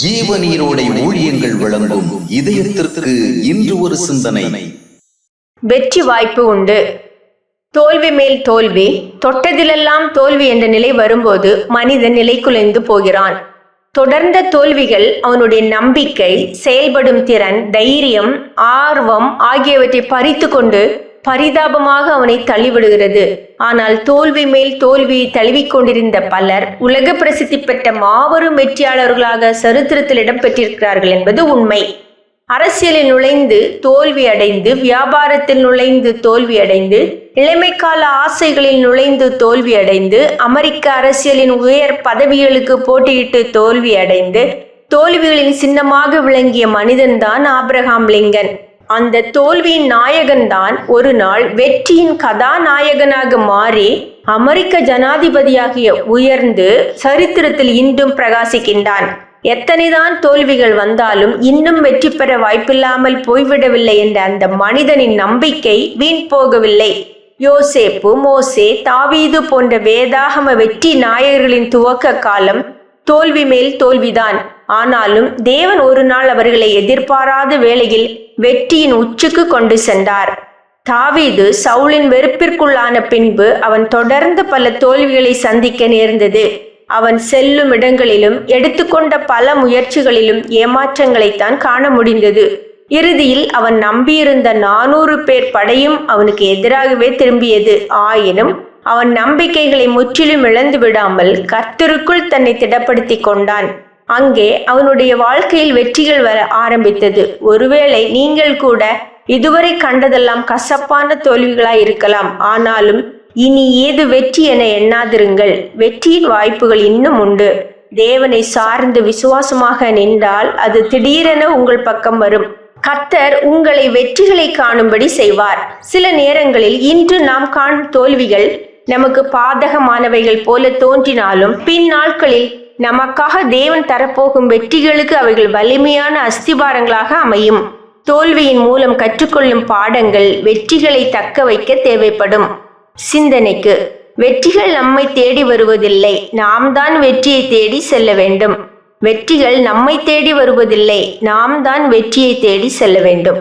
ஜீவநீரோடை ஊழியங்கள் வழங்கும் இதயத்திற்கு இன்று ஒரு சிந்தனை. வெற்றி வாய்ப்பு உண்டு. தோல்வி மேல் தோல்வி, தொட்டதிலெல்லாம் தோல்வி என்ற நிலை வரும்போது மனிதன் நிலைகுலைந்து போகிறான். தொடர்ந்த தோல்விகள் அவனுடைய நம்பிக்கை, செயல்படும் திறன், தைரியம், ஆர்வம் ஆகியவற்றை பறித்து கொண்டு பரிதாபமாக அவனை தள்ளிவிடுகிறது. ஆனால் தோல்வி மேல் தோல்வியை தழுவிக்கொண்டிருந்த பலர் உலக பிரசித்தி பெற்ற மாபெரும் வெற்றியாளர்களாக சரித்திரத்தில் இடம்பெற்றிருக்கிறார்கள் என்பது உண்மை. அரசியலில் நுழைந்து தோல்வி அடைந்து, வியாபாரத்தில் நுழைந்து தோல்வி அடைந்து, இளமைக்கால ஆசைகளில் நுழைந்து தோல்வி அடைந்து, அமெரிக்க அரசியலின் உயர் பதவிகளுக்கு போட்டியிட்டு தோல்வி அடைந்து, தோல்விகளின் சின்னமாக விளங்கிய மனிதன்தான் ஆபிரகாம் லிங்கன். அந்த தோல்வியின் நாயகன்தான் ஒரு நாள் வெற்றியின் கதாநாயகனாக மாறி அமெரிக்க ஜனாதிபதியாகிய உயர்ந்து சரித்திரத்தில் இன்றும் பிரகாசிக்கின்றான். எத்தனைதான் தோல்விகள் வந்தாலும் இன்னும் வெற்றி பெற வாய்ப்பில்லாமல் போய்விடவில்லை என்ற அந்த மனிதனின் நம்பிக்கை வீண் போகவில்லை. யோசேப்பு, மோசே, தாவீது போன்ற வேதாகம வெற்றி நாயகர்களின் துவக்க காலம் தோல்வி மேல் தோல்விதான். ஆனாலும் தேவன் ஒரு நாள் அவர்களை எதிர்பாராத வேளையில் வெற்றியின் உச்சிக்கு கொண்டு சென்றார். தாவீது சவுலின் வெறுப்பிற்குள்ளான பின்பு அவன் தொடர்ந்து பல தோல்விகளை சந்திக்க நேர்ந்தது. அவன் செல்லும் இடங்களிலும் எடுத்துக்கொண்ட பல முயற்சிகளிலும் ஏமாற்றங்களைத்தான் காண முடிந்தது. இறுதியில் அவன் நம்பியிருந்த 400 பேர் படையும் அவனுக்கு எதிராகவே திரும்பியது. ஆயினும் அவன் நம்பிக்கைகளை முற்றிலும் இழந்து விடாமல் கர்த்தருக்குள் தன்னை திடப்படுத்தி கொண்டான். அங்கே அவனுடைய வாழ்க்கையில் வெற்றிகள் வர ஆரம்பித்தது. ஒருவேளை நீங்கள் கூட இதுவரை கண்டதெல்லாம் கசப்பான தோல்விகளாய் இருக்கலாம். ஆனாலும் இனி ஏது வெற்றி என எண்ணாதிருங்கள். வெற்றியின் வாய்ப்புகள் இன்னும் உண்டு. தேவனை சார்ந்து விசுவாசமாக நின்றால் அது திடீரென உங்கள் பக்கம் வரும். கர்த்தர் உங்களை வெற்றிகளை காணும்படி செய்வார். சில நேரங்களில் இன்று நாம் காணும் தோல்விகள் நமக்கு பாதகமானவைகள் போல தோன்றினாலும் பின் நாட்களில் நமக்காக தேவன் தரப்போகும் வெற்றிகளுக்கு அவைகள் வலிமையான அஸ்திபாரங்களாக அமையும். தோல்வியின் மூலம் கற்றுக்கொள்ளும் பாடங்கள் வெற்றிகளை தக்க வைக்க தேவைப்படும். சிந்தனைக்கு: வெற்றிகள் நம்மை தேடி வருவதில்லை, நாம் தான் வெற்றியை தேடி செல்ல வேண்டும். வெற்றிகள் நம்மை தேடி வருவதில்லை, நாம் தான் வெற்றியை தேடி செல்ல வேண்டும்.